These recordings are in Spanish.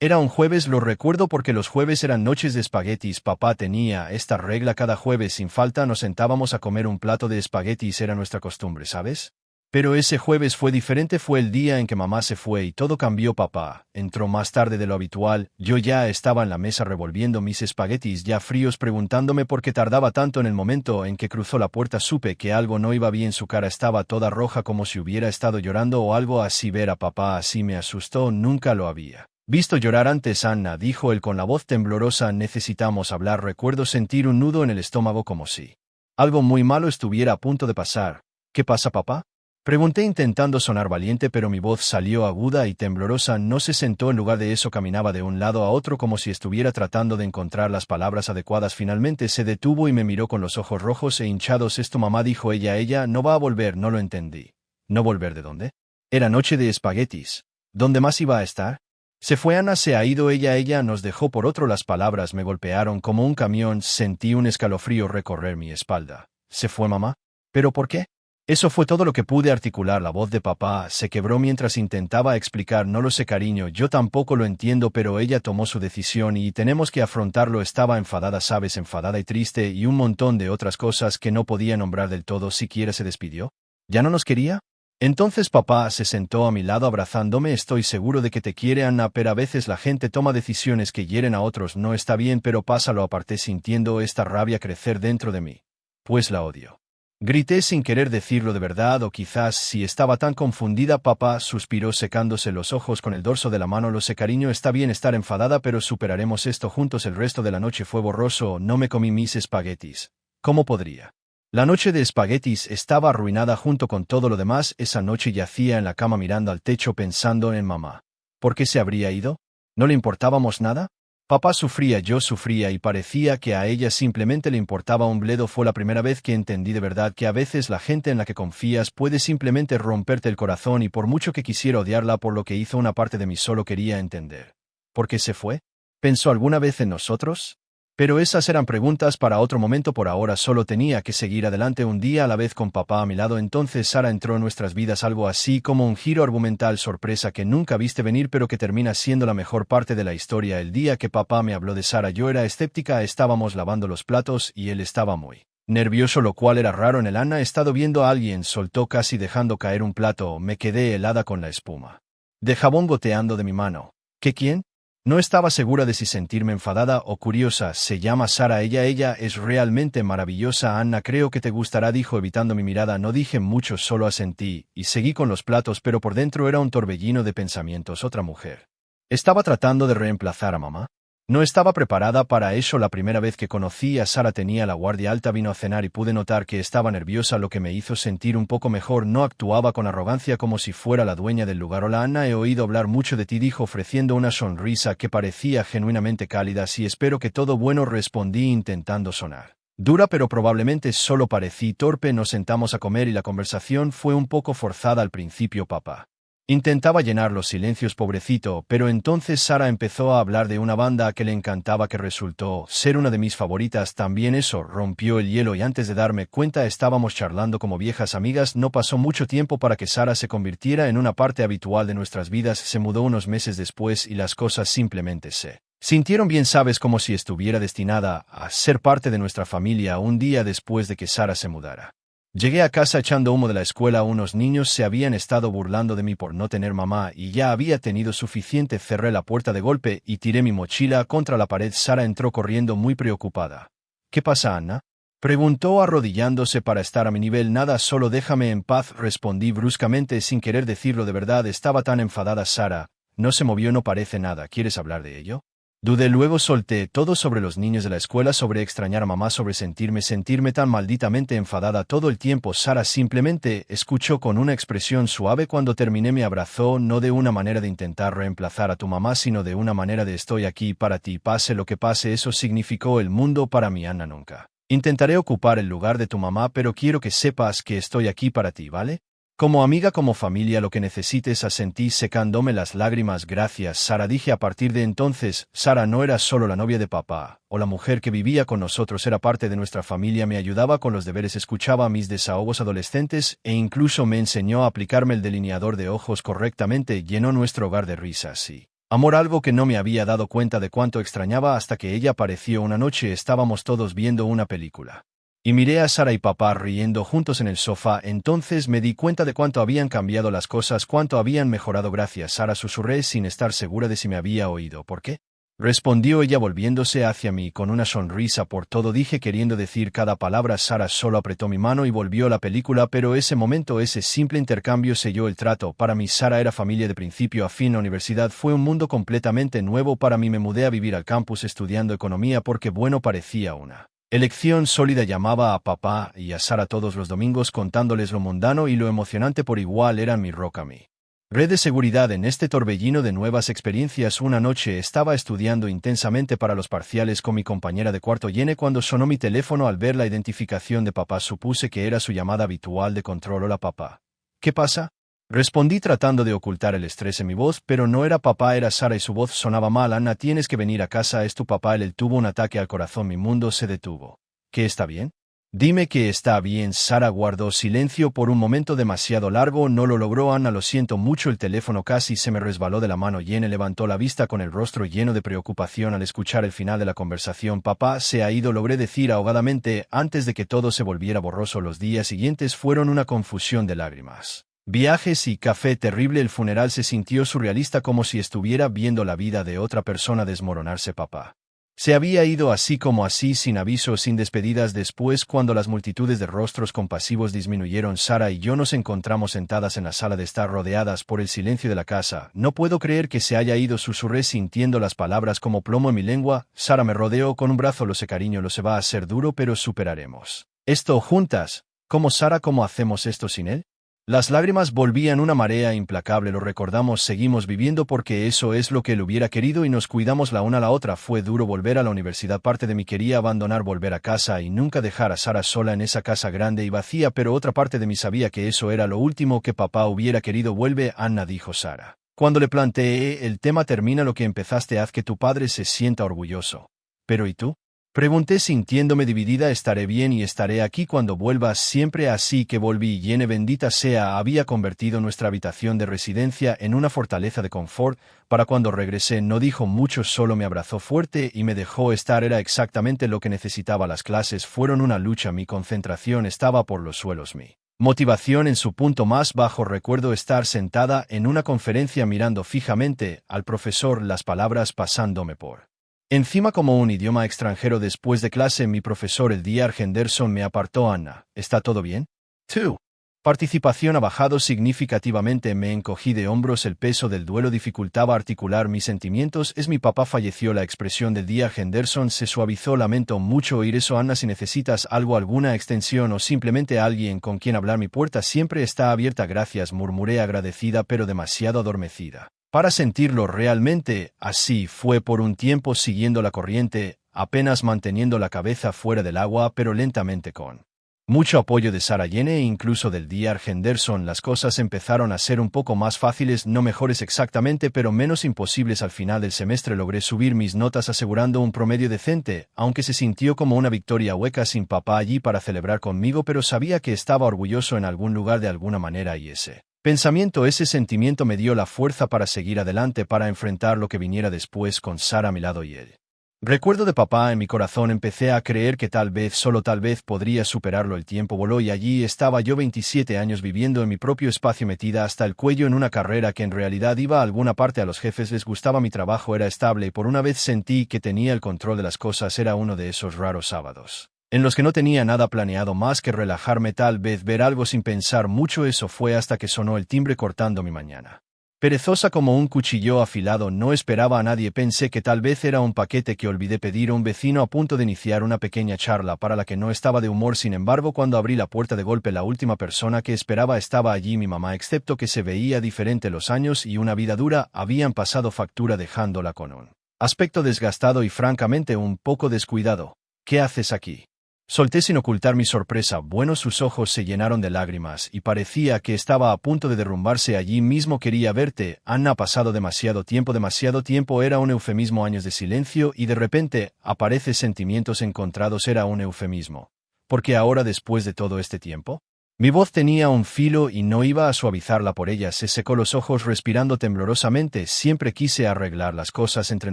Era un jueves, lo recuerdo porque los jueves eran noches de espaguetis. Papá tenía esta regla: cada jueves sin falta nos sentábamos a comer un plato de espaguetis, era nuestra costumbre, ¿sabes? Pero ese jueves fue diferente, fue el día en que mamá se fue y todo cambió. Papá entró más tarde de lo habitual, yo ya estaba en la mesa revolviendo mis espaguetis ya fríos, preguntándome por qué tardaba tanto. En el momento en que cruzó la puerta supe que algo no iba bien, su cara estaba toda roja como si hubiera estado llorando o algo así. Ver a papá así me asustó, nunca lo había visto llorar antes. Anna, dijo él con la voz temblorosa, necesitamos hablar. Recuerdo sentir un nudo en el estómago como si algo muy malo estuviera a punto de pasar. ¿Qué pasa, papá? Pregunté intentando sonar valiente, pero mi voz salió aguda y temblorosa. No se sentó, en lugar de eso caminaba de un lado a otro como si estuviera tratando de encontrar las palabras adecuadas. Finalmente se detuvo y me miró con los ojos rojos e hinchados. Esto, mamá, dijo ella no va a volver. No lo entendí. ¿No volver de dónde? Era noche de espaguetis. ¿Dónde más iba a estar? Se fue. Ana se ha ido. Ella nos dejó. Por otro, las palabras me golpearon como un camión. Sentí un escalofrío recorrer mi espalda. ¿Se fue, mamá? ¿Pero por qué? Eso fue todo lo que pude articular. La voz de papá se quebró mientras intentaba explicar. No lo sé, cariño, yo tampoco lo entiendo, pero ella tomó su decisión y tenemos que afrontarlo. Estaba enfadada, sabes, enfadada y triste y un montón de otras cosas que no podía nombrar del todo. ¿Siquiera se despidió? ¿Ya no nos quería? Entonces papá se sentó a mi lado abrazándome. Estoy seguro de que te quiere, Ana, pero a veces la gente toma decisiones que hieren a otros. No está bien, pero pásalo. Aparté sintiendo esta rabia crecer dentro de mí. Pues la odio. Grité sin querer decirlo de verdad, o quizás sí estaba tan confundida. Papá suspiró secándose los ojos con el dorso de la mano. Lo sé, cariño, está bien estar enfadada, pero superaremos esto juntos. El resto de la noche fue borroso. No me comí mis espaguetis. ¿Cómo podría? La noche de espaguetis estaba arruinada junto con todo lo demás. Esa noche yacía en la cama mirando al techo pensando en mamá. ¿Por qué se habría ido? ¿No le importábamos nada? Papá sufría, yo sufría y parecía que a ella simplemente le importaba un bledo. Fue la primera vez que entendí de verdad que a veces la gente en la que confías puede simplemente romperte el corazón, y por mucho que quisiera odiarla por lo que hizo, una parte de mí solo quería entender. ¿Por qué se fue? ¿Pensó alguna vez en nosotros? Pero esas eran preguntas para otro momento. Por ahora solo tenía que seguir adelante un día a la vez con papá a mi lado. Entonces Sara entró en nuestras vidas, algo así como un giro argumental, sorpresa que nunca viste venir pero que termina siendo la mejor parte de la historia. El día que papá me habló de Sara yo era escéptica. Estábamos lavando los platos y él estaba muy nervioso, lo cual era raro en él. Ana, he estado viendo a alguien, soltó casi dejando caer un plato. Me quedé helada con la espuma de jabón goteando de mi mano. ¿Qué quién? No estaba segura de si sentirme enfadada o curiosa. Se llama Sara. Ella es realmente maravillosa. Anna, creo que te gustará, dijo evitando mi mirada. No dije mucho, solo asentí, y seguí con los platos, pero por dentro era un torbellino de pensamientos. Otra mujer. ¿Estaba tratando de reemplazar a mamá? No estaba preparada para eso. La primera vez que conocí a Sara tenía la guardia alta. Vino a cenar y pude notar que estaba nerviosa, lo que me hizo sentir un poco mejor. No actuaba con arrogancia como si fuera la dueña del lugar. Hola, Ana, he oído hablar mucho de ti, dijo ofreciendo una sonrisa que parecía genuinamente cálida. Sí, espero que todo bueno, respondí intentando sonar dura, pero probablemente solo parecí torpe. Nos sentamos a comer y la conversación fue un poco forzada al principio. Papá intentaba llenar los silencios, pobrecito, pero entonces Sara empezó a hablar de una banda que le encantaba, que resultó ser una de mis favoritas también. Eso rompió el hielo y antes de darme cuenta estábamos charlando como viejas amigas. No pasó mucho tiempo para que Sara se convirtiera en una parte habitual de nuestras vidas. Se mudó unos meses después y las cosas simplemente se sintieron bien, sabes, como si estuviera destinada a ser parte de nuestra familia. Un día después de que Sara se mudara, llegué a casa echando humo de la escuela. Unos niños se habían estado burlando de mí por no tener mamá y ya había tenido suficiente. Cerré la puerta de golpe y tiré mi mochila contra la pared. Sara entró corriendo muy preocupada. ¿Qué pasa, Anna? Preguntó arrodillándose para estar a mi nivel. Nada, solo déjame en paz, respondí bruscamente sin querer decirlo. De verdad estaba tan enfadada. Sara no se movió. No parece nada. ¿Quieres hablar de ello? Dudé, luego solté todo sobre los niños de la escuela, sobre extrañar a mamá, sobre sentirme tan malditamente enfadada todo el tiempo. Sara simplemente escuchó con una expresión suave. Cuando terminé me abrazó, no de una manera de intentar reemplazar a tu mamá, sino de una manera de estoy aquí para ti, pase lo que pase. Eso significó el mundo para mí, Anna. Nunca intentaré ocupar el lugar de tu mamá, pero quiero que sepas que estoy aquí para ti, ¿vale? Como amiga, como familia, lo que necesites, asentí secándome las lágrimas. Gracias, Sara, dije. A partir de entonces, Sara no era solo la novia de papá, o la mujer que vivía con nosotros, era parte de nuestra familia. Me ayudaba con los deberes, escuchaba mis desahogos adolescentes e incluso me enseñó a aplicarme el delineador de ojos correctamente. Llenó nuestro hogar de risas y Amor, algo que no me había dado cuenta de cuánto extrañaba hasta que ella apareció una noche. Estábamos todos viendo una película. Y miré a Sara y papá riendo juntos en el sofá. Entonces me di cuenta de cuánto habían cambiado las cosas, cuánto habían mejorado. Gracias, Sara, susurré sin estar segura de si me había oído. ¿Por qué? Respondió ella volviéndose hacia mí con una sonrisa por todo. Dije queriendo decir cada palabra. Sara solo apretó mi mano y volvió a la película, pero ese momento, ese simple intercambio selló el trato. Para mí Sara era familia de principio a fin. La universidad fue un mundo completamente nuevo para mí. Me mudé a vivir al campus estudiando economía porque bueno, parecía una elección sólida. Llamaba a papá y a Sara todos los domingos contándoles lo mundano y lo emocionante por igual. Eran mi roca, mi red de seguridad en este torbellino de nuevas experiencias. Una noche estaba estudiando intensamente para los parciales con mi compañera de cuarto Jenny cuando sonó mi teléfono. Al ver la identificación de papá supuse que era su llamada habitual de control. Hola papá. ¿Qué pasa? Respondí tratando de ocultar el estrés en mi voz, pero no era papá, era Sara y su voz sonaba mal. Anna, tienes que venir a casa, es tu papá. Él tuvo un ataque al corazón. Mi mundo se detuvo. ¿Qué está bien? Dime que está bien. Sara guardó silencio por un momento demasiado largo. No lo logró. Anna, lo siento mucho. El teléfono casi se me resbaló de la mano. Jenny levantó la vista con el rostro lleno de preocupación al escuchar el final de la conversación. Papá se ha ido, logré decir ahogadamente antes de que todo se volviera borroso. Los días siguientes fueron una confusión de lágrimas, viajes y café terrible. El funeral se sintió surrealista, como si estuviera viendo la vida de otra persona desmoronarse. Papá se había ido así como así, sin aviso, sin despedidas. Después, cuando las multitudes de rostros compasivos disminuyeron, Sara y yo nos encontramos sentadas en la sala de estar, rodeadas por el silencio de la casa. No puedo creer que se haya ido, susurré sintiendo las palabras como plomo en mi lengua. Sara me rodeó con un brazo. Lo sé, cariño, lo sé, va a ser duro, pero superaremos esto juntas. ¿Cómo, Sara? ¿Cómo hacemos esto sin él? Las lágrimas volvían una marea implacable. Lo recordamos, seguimos viviendo porque eso es lo que él hubiera querido y nos cuidamos la una a la otra. Fue duro volver a la universidad. Parte de mí quería abandonar, volver a casa y nunca dejar a Sara sola en esa casa grande y vacía, pero otra parte de mí sabía que eso era lo último que papá hubiera querido. Vuelve, Anna, dijo Sara. Cuando le planteé el tema, termina lo que empezaste, haz que tu padre se sienta orgulloso. ¿Pero y tú? Pregunté sintiéndome dividida. Estaré bien y estaré aquí cuando vuelvas, siempre. Así que volví. Jenny, bendita sea, había convertido nuestra habitación de residencia en una fortaleza de confort. Para cuando regresé no dijo mucho, solo me abrazó fuerte y me dejó estar. Era exactamente lo que necesitaba. Las clases fueron una lucha, mi concentración estaba por los suelos, mi motivación en su punto más bajo. Recuerdo estar sentada en una conferencia mirando fijamente al profesor, las palabras pasándome por encima como un idioma extranjero. Después de clase, mi profesor, el Dr. Henderson, me apartó. Anna, ¿está todo bien? Tu participación ha bajado significativamente. Me encogí de hombros. El peso del duelo dificultaba articular mis sentimientos. Es mi papá, falleció. La expresión del Dr. Henderson se suavizó. Lamento mucho oír eso, Anna. Si necesitas algo, alguna extensión o simplemente alguien con quien hablar, mi puerta siempre está abierta. Gracias, murmuré, agradecida pero demasiado adormecida para sentirlo realmente. Así fue por un tiempo, siguiendo la corriente, apenas manteniendo la cabeza fuera del agua, pero lentamente, con mucho apoyo de Sara, Jenny e incluso del Dr. Henderson, las cosas empezaron a ser un poco más fáciles, no mejores exactamente, pero menos imposibles. Al final del semestre logré subir mis notas asegurando un promedio decente, aunque se sintió como una victoria hueca sin papá allí para celebrar conmigo, pero sabía que estaba orgulloso en algún lugar de alguna manera, y ese pensamiento, ese sentimiento me dio la fuerza para seguir adelante, para enfrentar lo que viniera después con Sara a mi lado y él recuerdo de papá en mi corazón. Empecé a creer que tal vez, solo tal vez, podría superarlo. El tiempo voló y allí estaba yo, 27 años, viviendo en mi propio espacio, metida hasta el cuello en una carrera que en realidad iba a alguna parte. A los jefes les gustaba mi trabajo, era estable y por una vez sentí que tenía el control de las cosas. Era uno de esos raros sábados en los que no tenía nada planeado más que relajarme, tal vez ver algo sin pensar mucho. Eso fue hasta que sonó el timbre cortando mi mañana. Perezosa como un cuchillo afilado, no esperaba a nadie. Pensé que tal vez era un paquete que olvidé pedir. Un vecino a punto de iniciar una pequeña charla para la que no estaba de humor. Sin embargo, cuando abrí la puerta de golpe, la última persona que esperaba estaba allí, mi mamá, excepto que se veía diferente. Los años y una vida dura habían pasado factura, dejándola con un aspecto desgastado y francamente un poco descuidado. ¿Qué haces aquí? Solté sin ocultar mi sorpresa. Bueno, sus ojos se llenaron de lágrimas y parecía que estaba a punto de derrumbarse. Allí mismo. Quería verte, Anna. Ha pasado demasiado tiempo. Demasiado tiempo era un eufemismo. Años de silencio y de repente aparece sentimientos encontrados. Era un eufemismo. ¿Por qué ahora, después de todo este tiempo? Mi voz tenía un filo y no iba a suavizarla por ella. Se secó los ojos respirando temblorosamente. Siempre quise arreglar las cosas entre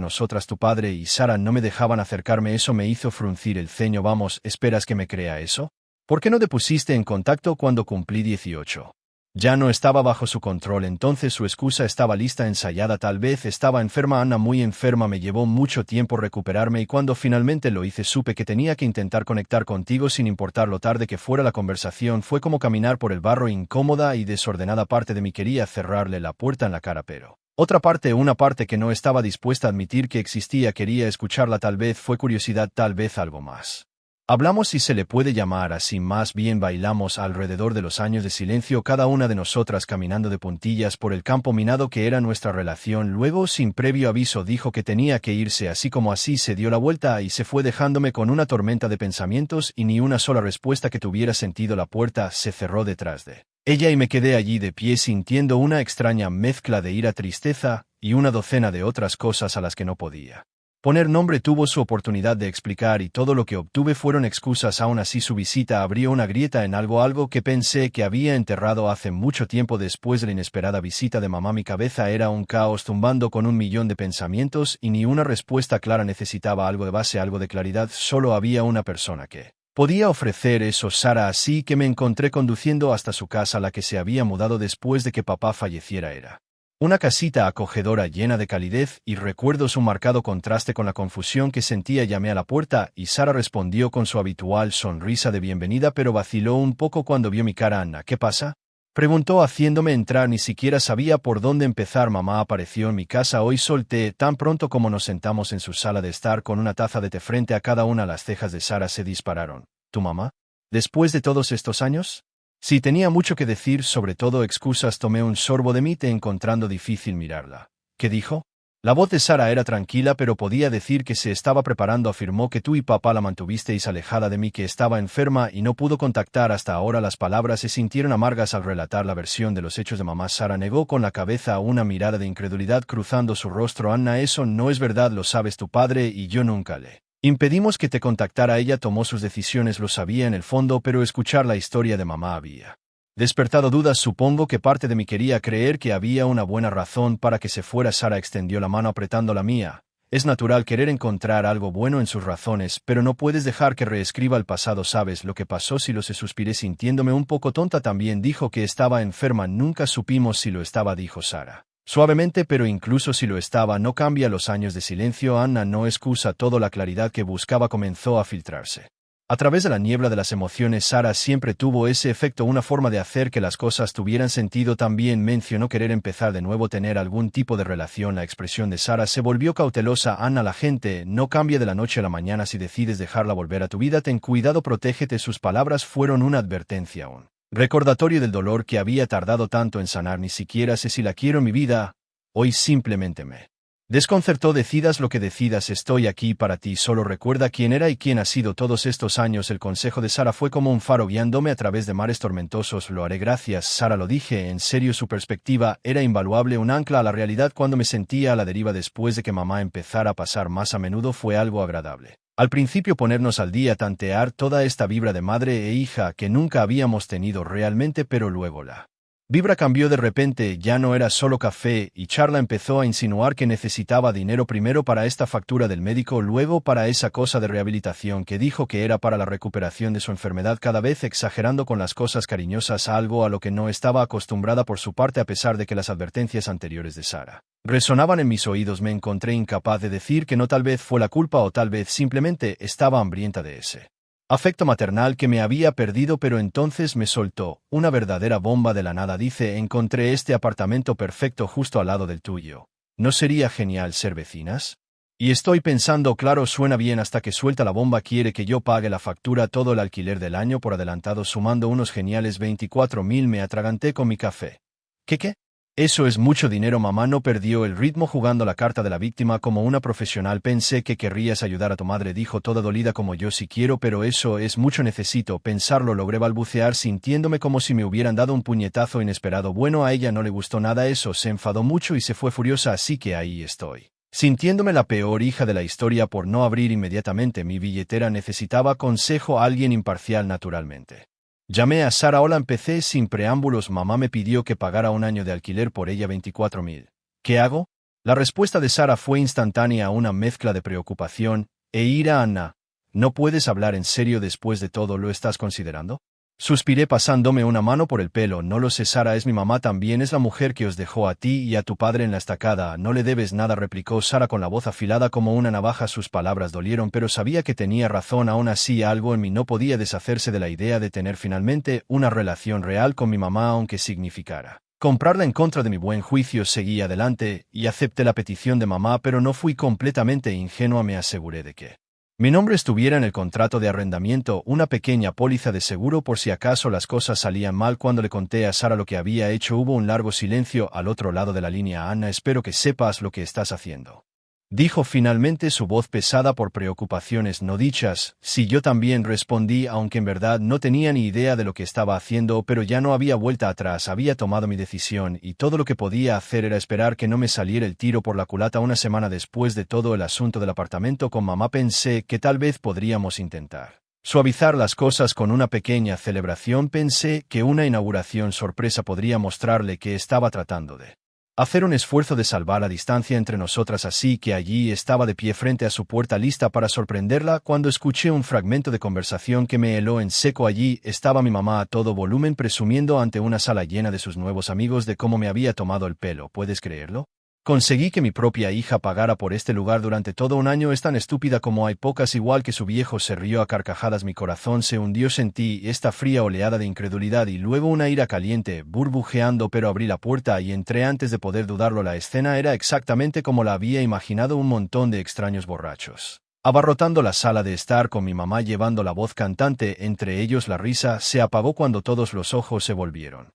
nosotras. Tu padre y Sara no me dejaban acercarme. Eso me hizo fruncir el ceño. Vamos, ¿esperas que me crea eso? ¿Por qué no te pusiste en contacto cuando cumplí 18? Ya no estaba bajo su control, entonces su excusa estaba lista, ensayada. Tal vez estaba enferma, Anna, muy enferma. Me llevó mucho tiempo recuperarme y cuando finalmente lo hice supe que tenía que intentar conectar contigo sin importar lo tarde que fuera la conversación. Fue como caminar por el barro, incómoda y desordenada. Parte de mí quería cerrarle la puerta en la cara, pero otra parte, una parte que no estaba dispuesta a admitir que existía, quería escucharla. Tal vez fue curiosidad, tal vez algo más. Hablamos, si se le puede llamar así, más bien bailamos alrededor de los años de silencio, cada una de nosotras caminando de puntillas por el campo minado que era nuestra relación. Luego, sin previo aviso, dijo que tenía que irse, así como así se dio la vuelta y se fue dejándome con una tormenta de pensamientos y ni una sola respuesta que tuviera sentido. La puerta se cerró detrás de ella y me quedé allí de pie sintiendo una extraña mezcla de ira, tristeza y una docena de otras cosas a las que no podía poner nombre. Tuvo su oportunidad de explicar y todo lo que obtuve fueron excusas. Aún así su visita abrió una grieta en algo que pensé que había enterrado hace mucho tiempo. Después de la inesperada visita de mamá, mi cabeza era un caos, tumbando con un millón de pensamientos y ni una respuesta clara. Necesitaba algo de base, algo de claridad. Solo había una persona que podía ofrecer eso, Sara, así que me encontré conduciendo hasta su casa, la que se había mudado después de que papá falleciera. Era una casita acogedora llena de calidez y recuerdos, un marcado contraste con la confusión que sentía. Llamé a la puerta y Sara respondió con su habitual sonrisa de bienvenida, pero vaciló un poco cuando vio mi cara. Anna, ¿qué pasa?, preguntó haciéndome entrar. Ni siquiera sabía por dónde empezar. Mamá apareció en mi casa hoy. Solté tan pronto como nos sentamos en su sala de estar con una taza de té frente a cada una. Las cejas de Sara se dispararon. ¿Tu mamá? ¿Después de todos estos años? Sí, tenía mucho que decir, sobre todo excusas. Tomé un sorbo de mi té, encontrando difícil mirarla. ¿Qué dijo? La voz de Sara era tranquila, pero podía decir que se estaba preparando. Afirmó que tú y papá la mantuvisteis alejada de mí, que estaba enferma y no pudo contactar hasta ahora. Las palabras se sintieron amargas al relatar la versión de los hechos de mamá. Sara negó con la cabeza, una mirada de incredulidad cruzando su rostro. Anna, eso no es verdad, lo sabes. Tu padre y yo nunca le impedimos que te contactara. Ella tomó sus decisiones, lo sabía en el fondo, pero escuchar la historia de mamá había despertado dudas. Supongo que parte de mí quería creer que había una buena razón para que se fuera. Sara extendió la mano apretando la mía. Es natural querer encontrar algo bueno en sus razones, pero no puedes dejar que reescriba el pasado. ¿Sabes lo que pasó? Si lo sé, suspiré sintiéndome un poco tonta. También dijo que estaba enferma. Nunca supimos si lo estaba, dijo Sara suavemente, pero incluso si lo estaba, no cambia los años de silencio. Anna, no excusa todo. La claridad que buscaba comenzó a filtrarse a través de la niebla de las emociones. Sara siempre tuvo ese efecto, una forma de hacer que las cosas tuvieran sentido. También mencionó querer empezar de nuevo, tener algún tipo de relación. La expresión de Sara se volvió cautelosa. Anna, la gente no cambia de la noche a la mañana. Si decides dejarla volver a tu vida, ten cuidado, protégete. Sus palabras fueron una advertencia, un recordatorio del dolor que había tardado tanto en sanar. Ni siquiera sé si la quiero en mi vida. Hoy simplemente me desconcertó. Decidas lo que decidas, estoy aquí para ti. Solo recuerda quién era y quién ha sido todos estos años. El consejo de Sara fue como un faro guiándome a través de mares tormentosos. Lo haré, gracias, Sara, lo dije en serio. Su perspectiva era invaluable, un ancla a la realidad cuando me sentía a la deriva. Después de que mamá empezara a pasar más a menudo, fue algo agradable al principio ponernos al día, tantear toda esta vibra de madre e hija que nunca habíamos tenido realmente, pero luego la vibra cambió de repente. Ya no era solo café y charla. Empezó a insinuar que necesitaba dinero, primero para esta factura del médico, luego para esa cosa de rehabilitación que dijo que era para la recuperación de su enfermedad, cada vez exagerando con las cosas cariñosas, algo a lo que no estaba acostumbrada por su parte. A pesar de que las advertencias anteriores de Sara resonaban en mis oídos, me encontré incapaz de decir que no. Tal vez fue la culpa o tal vez simplemente estaba hambrienta de ese afecto maternal que me había perdido. Pero entonces me soltó una verdadera bomba de la nada. Dice, encontré este apartamento perfecto justo al lado del tuyo. ¿No sería genial ser vecinas? Y estoy pensando, claro, suena bien, hasta que suelta la bomba. Quiere que yo pague la factura, todo el alquiler del año por adelantado, sumando unos geniales 24.000. Me atraganté con mi café. ¿Qué? Eso es mucho dinero. Mamá no perdió el ritmo jugando la carta de la víctima como una profesional. Pensé que querrías ayudar a tu madre, dijo toda dolida como yo. Sí quiero, pero eso es mucho. Necesito pensarlo, logré balbucear sintiéndome como si me hubieran dado un puñetazo inesperado. Bueno, a ella no le gustó nada eso, se enfadó mucho y se fue furiosa, así que ahí estoy, sintiéndome la peor hija de la historia por no abrir inmediatamente mi billetera. Necesitaba consejo, alguien imparcial, naturalmente. Llamé a Sara. Hola, empecé sin preámbulos. Mamá me pidió que pagara un año de alquiler por ella, 24.000. ¿Qué hago? La respuesta de Sara fue instantánea, una mezcla de preocupación e ira. Anna, ¿no puedes hablar en serio después de todo? ¿Lo estás considerando? Suspiré pasándome una mano por el pelo. No lo sé, Sara, es mi mamá también, es la mujer que os dejó a ti y a tu padre en la estacada. No le debes nada, replicó Sara con la voz afilada como una navaja. Sus palabras dolieron, pero sabía que tenía razón. Aún así, algo en mí no podía deshacerse de la idea de tener finalmente una relación real con mi mamá, aunque significara comprarla en contra de mi buen juicio. Seguí adelante y acepté la petición de mamá, pero no fui completamente ingenua. Me aseguré de que mi nombre estuviera en el contrato de arrendamiento, una pequeña póliza de seguro por si acaso las cosas salían mal. Cuando le conté a Sara lo que había hecho, hubo un largo silencio al otro lado de la línea. Anna, espero que sepas lo que estás haciendo, dijo finalmente, su voz pesada por preocupaciones no dichas. Sí, yo también, respondí, aunque en verdad no tenía ni idea de lo que estaba haciendo, pero ya no había vuelta atrás. Había tomado mi decisión y todo lo que podía hacer era esperar que no me saliera el tiro por la culata. Una semana después de todo el asunto del apartamento con mamá, pensé que tal vez podríamos intentar suavizar las cosas con una pequeña celebración. Pensé que una inauguración sorpresa podría mostrarle que estaba tratando de hacer un esfuerzo de salvar la distancia entre nosotras, así que allí estaba de pie frente a su puerta lista para sorprenderla cuando escuché un fragmento de conversación que me heló en seco. Allí estaba mi mamá a todo volumen presumiendo ante una sala llena de sus nuevos amigos de cómo me había tomado el pelo. ¿Puedes creerlo? Conseguí que mi propia hija pagara por este lugar durante todo un año. Es tan estúpida como hay pocas. Igual que su viejo se rió a carcajadas. Mi corazón se hundió. Sentí esta fría oleada de incredulidad y luego una ira caliente burbujeando, pero abrí la puerta y entré antes de poder dudarlo. La escena era exactamente como la había imaginado: un montón de extraños borrachos abarrotando la sala de estar, con mi mamá llevando la voz cantante. Entre ellos la risa se apagó cuando todos los ojos se volvieron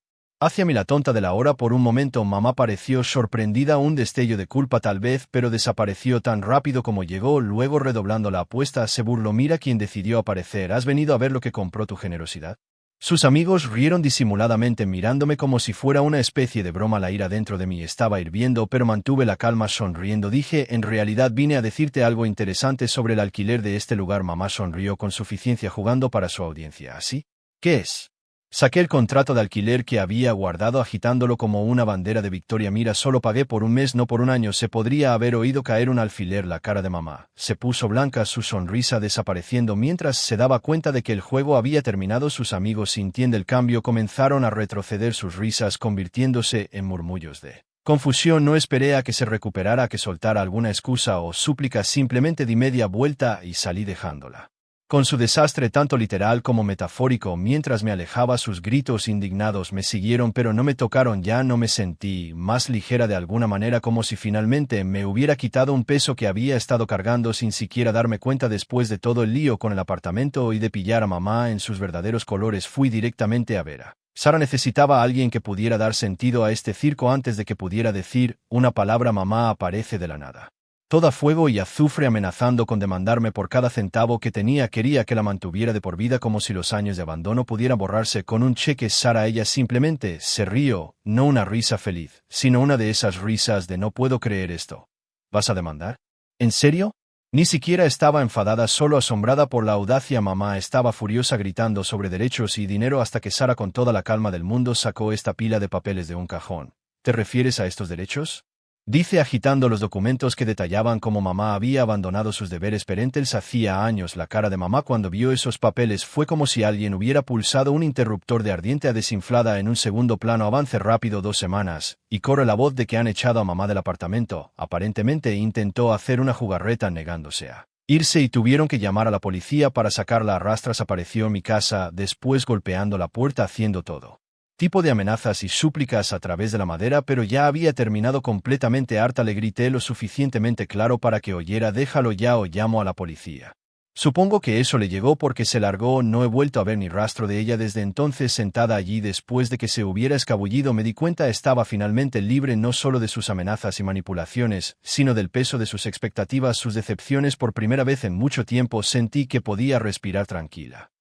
hacia mí. La tonta de la hora. Por un momento mamá pareció sorprendida, un destello de culpa tal vez, pero desapareció tan rápido como llegó. Luego, redoblando la apuesta, se burló. Mira quién decidió aparecer. ¿Has venido a ver lo que compró tu generosidad? Sus amigos rieron disimuladamente mirándome como si fuera una especie de broma. La ira dentro de mí estaba hirviendo, pero mantuve la calma sonriendo. Dije, en realidad vine a decirte algo interesante sobre el alquiler de este lugar. Mamá sonrió con suficiencia, jugando para su audiencia. ¿Así? ¿Qué es? Saqué el contrato de alquiler que había guardado, agitándolo como una bandera de victoria. Mira, solo pagué por un mes, no por un año. Se podría haber oído caer un alfiler. La cara de mamá se puso blanca, su sonrisa desapareciendo mientras se daba cuenta de que el juego había terminado. Sus amigos, sintiendo el cambio, comenzaron a retroceder, sus risas convirtiéndose en murmullos de confusión. No esperé a que se recuperara, a que soltara alguna excusa o súplica. Simplemente di media vuelta y salí dejándola con su desastre tanto literal como metafórico. Mientras me alejaba, sus gritos indignados me siguieron, pero no me tocaron. Ya no me sentí más ligera de alguna manera, como si finalmente me hubiera quitado un peso que había estado cargando sin siquiera darme cuenta. Después de todo el lío con el apartamento y de pillar a mamá en sus verdaderos colores, fui directamente a ver a Sara. Necesitaba a alguien que pudiera dar sentido a este circo. Antes de que pudiera decir una palabra, mamá aparece de la nada, toda fuego y azufre, amenazando con demandarme por cada centavo que tenía. Quería que la mantuviera de por vida, como si los años de abandono pudieran borrarse con un cheque. Sara, ella simplemente se rió, no una risa feliz, sino una de esas risas de no puedo creer esto. ¿Vas a demandar? ¿En serio? Ni siquiera estaba enfadada, solo asombrada por la audacia. Mamá estaba furiosa, gritando sobre derechos y dinero, hasta que Sara, con toda la calma del mundo, sacó esta pila de papeles de un cajón. ¿Te refieres a estos derechos?, dice, agitando los documentos que detallaban cómo mamá había abandonado sus deberes parentales hacía años. La cara de mamá cuando vio esos papeles fue como si alguien hubiera pulsado un interruptor de ardiente a desinflada en un segundo plano. Avance rápido. 2 semanas, y corre la voz de que han echado a mamá del apartamento. Aparentemente intentó hacer una jugarreta negándose a irse y tuvieron que llamar a la policía para sacarla a rastras. Apareció en mi casa después, golpeando la puerta, haciendo todo tipo de amenazas y súplicas a través de la madera, pero ya había terminado completamente harta. Le grité lo suficientemente claro para que oyera: déjalo ya o llamo a la policía. Supongo que eso le llegó porque se largó. No he vuelto a ver ni rastro de ella desde entonces. Sentada allí después de que se hubiera escabullido, me di cuenta estaba finalmente libre, no solo de sus amenazas y manipulaciones, sino del peso de sus expectativas, sus decepciones. Por primera vez en mucho tiempo sentí que podía respirar tranquila.